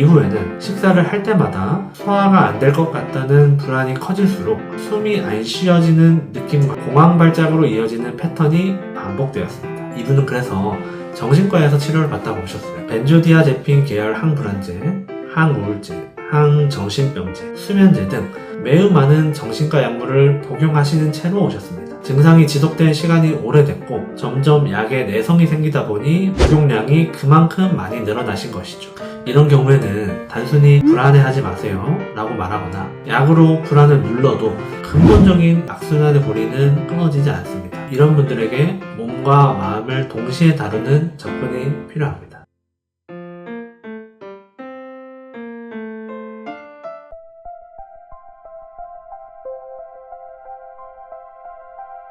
이후에는 식사를 할 때마다 소화가 안 될 것 같다는 불안이 커질수록 숨이 안 쉬어지는 느낌과 공황 발작으로 이어지는 패턴이 반복되었습니다. 이분은 그래서 정신과에서 치료를 받다가 오셨어요. 벤조디아제핀 계열 항불안제, 항우울제, 항정신병제, 수면제 등 매우 많은 정신과 약물을 복용하시는 채로 오셨습니다. 증상이 지속된 시간이 오래됐고 점점 약에 내성이 생기다 보니 복용량이 그만큼 많이 늘어나신 것이죠. 이런 경우에는 단순히 불안해하지 마세요 라고 말하거나 약으로 불안을 눌러도 근본적인 악순환의 고리는 끊어지지 않습니다. 이런 분들에게 몸과 마음을 동시에 다루는 접근이 필요합니다.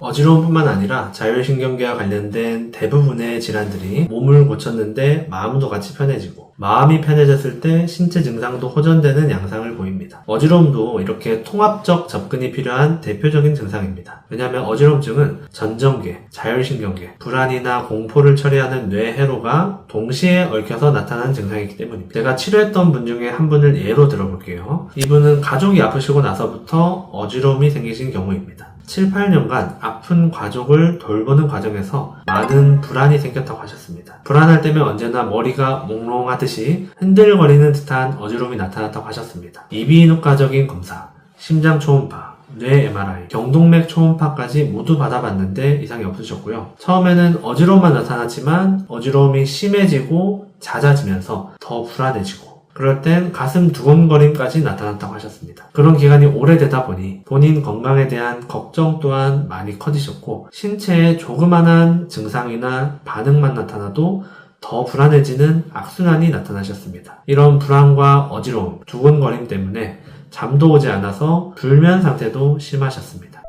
어지러움뿐만 아니라 자율신경계와 관련된 대부분의 질환들이 몸을 고쳤는데 마음도 같이 편해지고 마음이 편해졌을 때 신체 증상도 호전되는 양상을 보입니다. 어지러움도 이렇게 통합적 접근이 필요한 대표적인 증상입니다. 왜냐하면 어지러움증은 전정계, 자율신경계, 불안이나 공포를 처리하는 뇌회로가 동시에 얽혀서 나타나는 증상이기 때문입니다. 제가 치료했던 분 중에 한 분을 예로 들어볼게요. 이분은 가족이 아프시고 나서부터 어지러움이 생기신 경우입니다. 7, 8년간 아픈 가족을 돌보는 과정에서 많은 불안이 생겼다고 하셨습니다. 불안할 때면 언제나 머리가 몽롱하듯이 흔들거리는 듯한 어지러움이 나타났다고 하셨습니다. 이비인후과적인 검사, 심장 초음파, 뇌 MRI, 경동맥 초음파까지 모두 받아봤는데 이상이 없으셨고요. 처음에는 어지러움만 나타났지만 어지러움이 심해지고 잦아지면서 더 불안해지고 그럴 땐 가슴 두근거림까지 나타났다고 하셨습니다. 그런 기간이 오래되다 보니 본인 건강에 대한 걱정 또한 많이 커지셨고 신체에 조그만한 증상이나 반응만 나타나도 더 불안해지는 악순환이 나타나셨습니다. 이런 불안과 어지러움, 두근거림 때문에 잠도 오지 않아서 불면 상태도 심하셨습니다.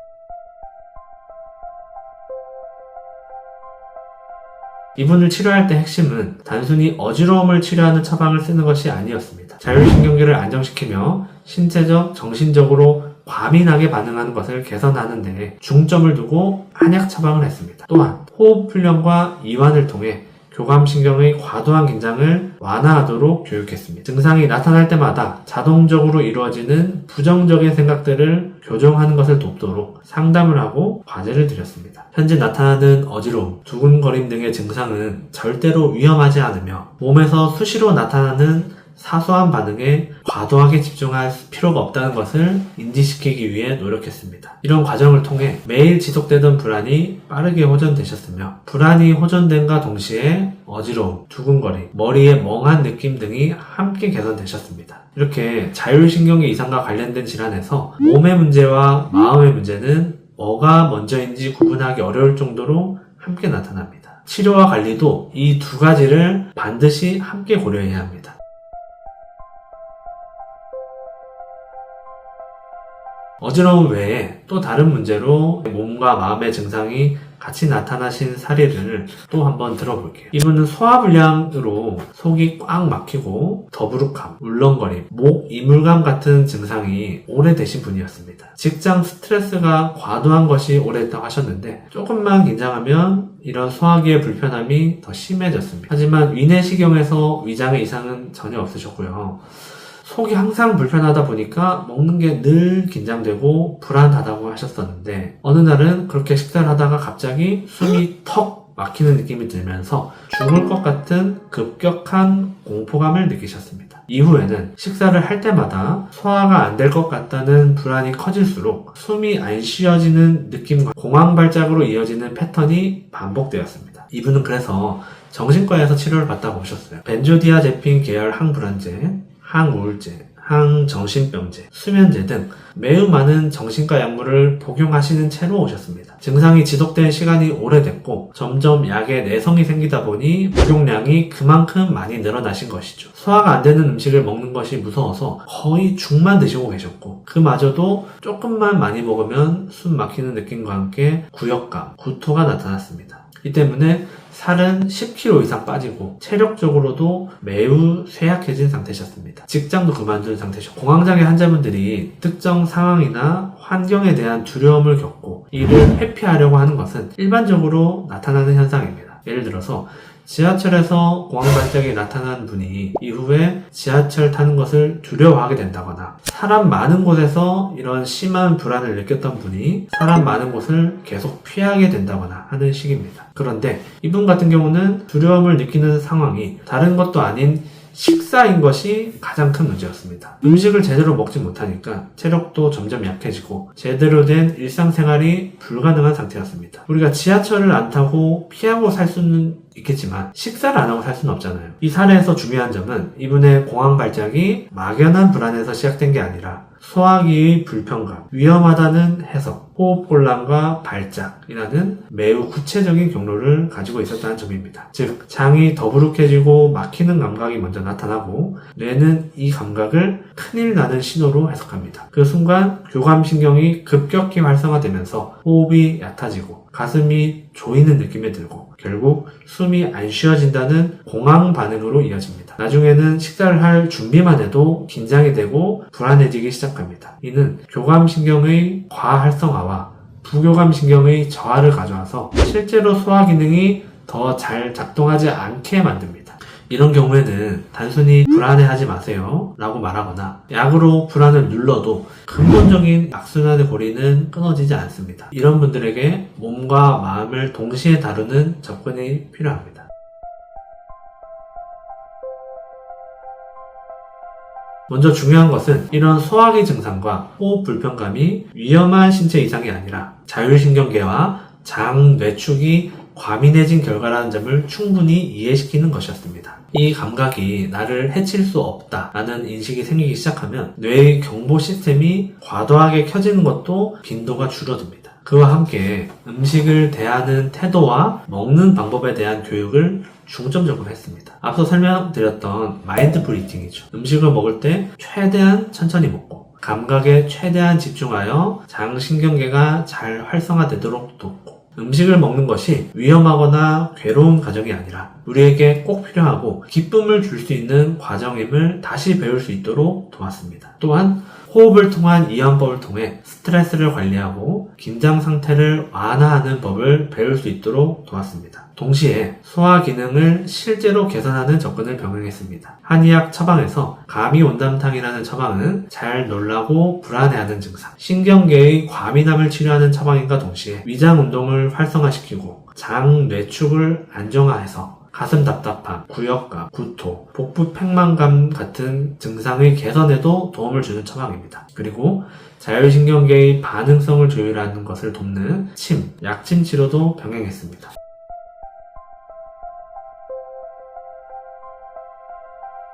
이분을 치료할 때 핵심은 단순히 어지러움을 치료하는 처방을 쓰는 것이 아니었습니다. 자율신경계를 안정시키며 신체적, 정신적으로 과민하게 반응하는 것을 개선하는 데 중점을 두고 한약 처방을 했습니다. 또한 호흡 훈련과 이완을 통해 교감신경의 과도한 긴장을 완화하도록 교육했습니다. 증상이 나타날 때마다 자동적으로 이루어지는 부정적인 생각들을 교정하는 것을 돕도록 상담을 하고 과제를 드렸습니다. 현재 나타나는 어지러움, 두근거림 등의 증상은 절대로 위험하지 않으며 몸에서 수시로 나타나는 사소한 반응에 과도하게 집중할 필요가 없다는 것을 인지시키기 위해 노력했습니다. 이런 과정을 통해 매일 지속되던 불안이 빠르게 호전되셨으며 불안이 호전됨과 동시에 어지러움, 두근거림, 머리에 멍한 느낌 등이 함께 개선되셨습니다. 이렇게 자율신경계 이상과 관련된 질환에서 몸의 문제와 마음의 문제는 뭐가 먼저인지 구분하기 어려울 정도로 함께 나타납니다. 치료와 관리도 이 두 가지를 반드시 함께 고려해야 합니다. 어지러움 외에 또 다른 문제로 몸과 마음의 증상이 같이 나타나신 사례를 또 한번 들어볼게요. 이분은 소화불량으로 속이 꽉 막히고 더부룩함, 울렁거림, 목, 이물감 같은 증상이 오래되신 분이었습니다. 직장 스트레스가 과도한 것이 오래됐다고 하셨는데 조금만 긴장하면 이런 소화기의 불편함이 더 심해졌습니다. 하지만 위내시경에서 위장의 이상은 전혀 없으셨고요. 속이 항상 불편하다 보니까 먹는 게 늘 긴장되고 불안하다고 하셨었는데 어느 날은 그렇게 식사를 하다가 갑자기 숨이 턱 막히는 느낌이 들면서 죽을 것 같은 급격한 공포감을 느끼셨습니다. 이후에는 식사를 할 때마다 소화가 안 될 것 같다는 불안이 커질수록 숨이 안 쉬어지는 느낌과 공황 발작으로 이어지는 패턴이 반복되었습니다. 이분은 그래서 정신과에서 치료를 받다가 오셨어요. 벤조디아제핀 계열 항불안제, 항우울제, 항정신병제, 수면제 등 매우 많은 정신과 약물을 복용하시는 채로 오셨습니다. 증상이 지속된 시간이 오래됐고 점점 약에 내성이 생기다 보니 복용량이 그만큼 많이 늘어나신 것이죠. 소화가 안 되는 음식을 먹는 것이 무서워서 거의 죽만 드시고 계셨고 그마저도 조금만 많이 먹으면 숨 막히는 느낌과 함께 구역감, 구토가 나타났습니다. 이 때문에 살은 10kg 이상 빠지고 체력적으로도 매우 쇠약해진 상태셨습니다. 직장도 그만둔 상태셨고 공황장애 환자분들이 특정 상황이나 환경에 대한 두려움을 겪고 이를 회피하려고 하는 것은 일반적으로 나타나는 현상입니다. 예를 들어서 지하철에서 공황 발작이 나타난 분이 이후에 지하철 타는 것을 두려워하게 된다거나, 사람 많은 곳에서 이런 심한 불안을 느꼈던 분이 사람 많은 곳을 계속 피하게 된다거나 하는 식입니다. 그런데 이분 같은 경우는 두려움을 느끼는 상황이 다른 것도 아닌 식사인 것이 가장 큰 문제였습니다. 음식을 제대로 먹지 못하니까 체력도 점점 약해지고 제대로 된 일상생활이 불가능한 상태였습니다. 우리가 지하철을 안 타고 피하고 살 수는 있겠지만 식사를 안 하고 살 수는 없잖아요. 이 사례에서 중요한 점은 이분의 공황 발작이 막연한 불안에서 시작된 게 아니라 소화기의 불편감, 위험하다는 해석, 호흡곤란과 발작이라는 매우 구체적인 경로를 가지고 있었다는 점입니다. 즉, 장이 더부룩해지고 막히는 감각이 먼저 나타나고 뇌는 이 감각을 큰일 나는 신호로 해석합니다. 그 순간 교감신경이 급격히 활성화되면서 호흡이 얕아지고 가슴이 조이는 느낌이 들고 결국 숨이 안 쉬어진다는 공황 반응으로 이어집니다. 나중에는 식사를 할 준비만 해도 긴장이 되고 불안해지기 시작합니다. 이는 교감신경의 과활성화와 부교감신경의 저하를 가져와서 실제로 소화 기능이 더 잘 작동하지 않게 만듭니다. 이런 경우에는 단순히 불안해하지 마세요 라고 말하거나 약으로 불안을 눌러도 근본적인 악순환의 고리는 끊어지지 않습니다. 이런 분들에게 몸과 마음을 동시에 다루는 접근이 필요합니다. 먼저 중요한 것은 이런 소화기 증상과 호흡 불편감이 위험한 신체 이상이 아니라 자율신경계와 장 뇌축이 과민해진 결과라는 점을 충분히 이해시키는 것이었습니다. 이 감각이 나를 해칠 수 없다라는 인식이 생기기 시작하면 뇌의 경보 시스템이 과도하게 켜지는 것도 빈도가 줄어듭니다. 그와 함께 음식을 대하는 태도와 먹는 방법에 대한 교육을 중점적으로 했습니다. 앞서 설명드렸던 마인드풀 이팅이죠. 음식을 먹을 때 최대한 천천히 먹고 감각에 최대한 집중하여 장신경계가 잘 활성화되도록 돕고, 음식을 먹는 것이 위험하거나 괴로운 과정이 아니라 우리에게 꼭 필요하고 기쁨을 줄 수 있는 과정임을 다시 배울 수 있도록 도왔습니다. 또한 호흡을 통한 이완법을 통해 스트레스를 관리하고 긴장 상태를 완화하는 법을 배울 수 있도록 도왔습니다. 동시에 소화 기능을 실제로 개선하는 접근을 병행했습니다. 한의학 처방에서 감이온담탕이라는 처방은 잘 놀라고 불안해하는 증상, 신경계의 과민함을 치료하는 처방인과 동시에 위장 운동을 활성화시키고 장 뇌축을 안정화해서 가슴 답답함, 구역감, 구토, 복부 팽만감 같은 증상의 개선에도 도움을 주는 처방입니다. 그리고 자율신경계의 반응성을 조율하는 것을 돕는 침, 약침 치료도 병행했습니다.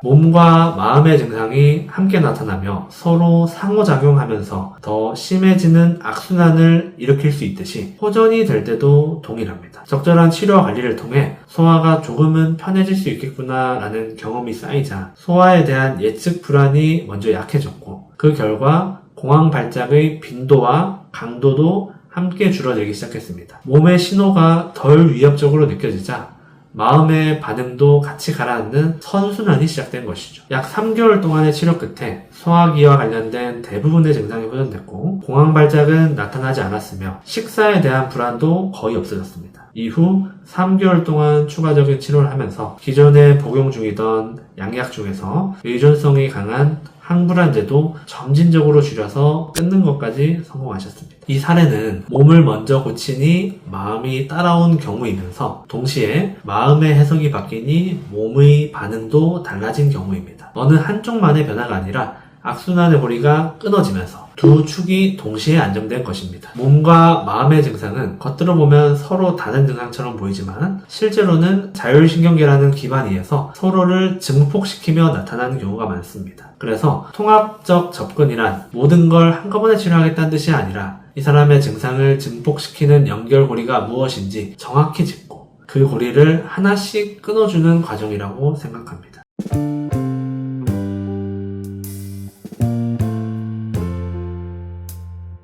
몸과 마음의 증상이 함께 나타나며 서로 상호작용하면서 더 심해지는 악순환을 일으킬 수 있듯이 호전이 될 때도 동일합니다. 적절한 치료와 관리를 통해 소화가 조금은 편해질 수 있겠구나 라는 경험이 쌓이자 소화에 대한 예측 불안이 먼저 약해졌고, 그 결과 공황 발작의 빈도와 강도도 함께 줄어들기 시작했습니다. 몸의 신호가 덜 위협적으로 느껴지자 마음의 반응도 같이 가라앉는 선순환이 시작된 것이죠. 약 3개월 동안의 치료 끝에 소화기와 관련된 대부분의 증상이 호전됐고 공황 발작은 나타나지 않았으며 식사에 대한 불안도 거의 없어졌습니다. 이후 3개월 동안 추가적인 치료를 하면서 기존에 복용 중이던 양약 중에서 의존성이 강한 항불안제도 점진적으로 줄여서 끊는 것까지 성공하셨습니다. 이 사례는 몸을 먼저 고치니 마음이 따라온 경우이면서 동시에 마음의 해석이 바뀌니 몸의 반응도 달라진 경우입니다. 어느 한쪽만의 변화가 아니라 악순환의 고리가 끊어지면서 두 축이 동시에 안정된 것입니다. 몸과 마음의 증상은 겉으로 보면 서로 다른 증상처럼 보이지만 실제로는 자율신경계라는 기반 위에서 서로를 증폭시키며 나타나는 경우가 많습니다. 그래서 통합적 접근이란 모든 걸 한꺼번에 치료하겠다는 뜻이 아니라 이 사람의 증상을 증폭시키는 연결고리가 무엇인지 정확히 짚고 그 고리를 하나씩 끊어주는 과정이라고 생각합니다.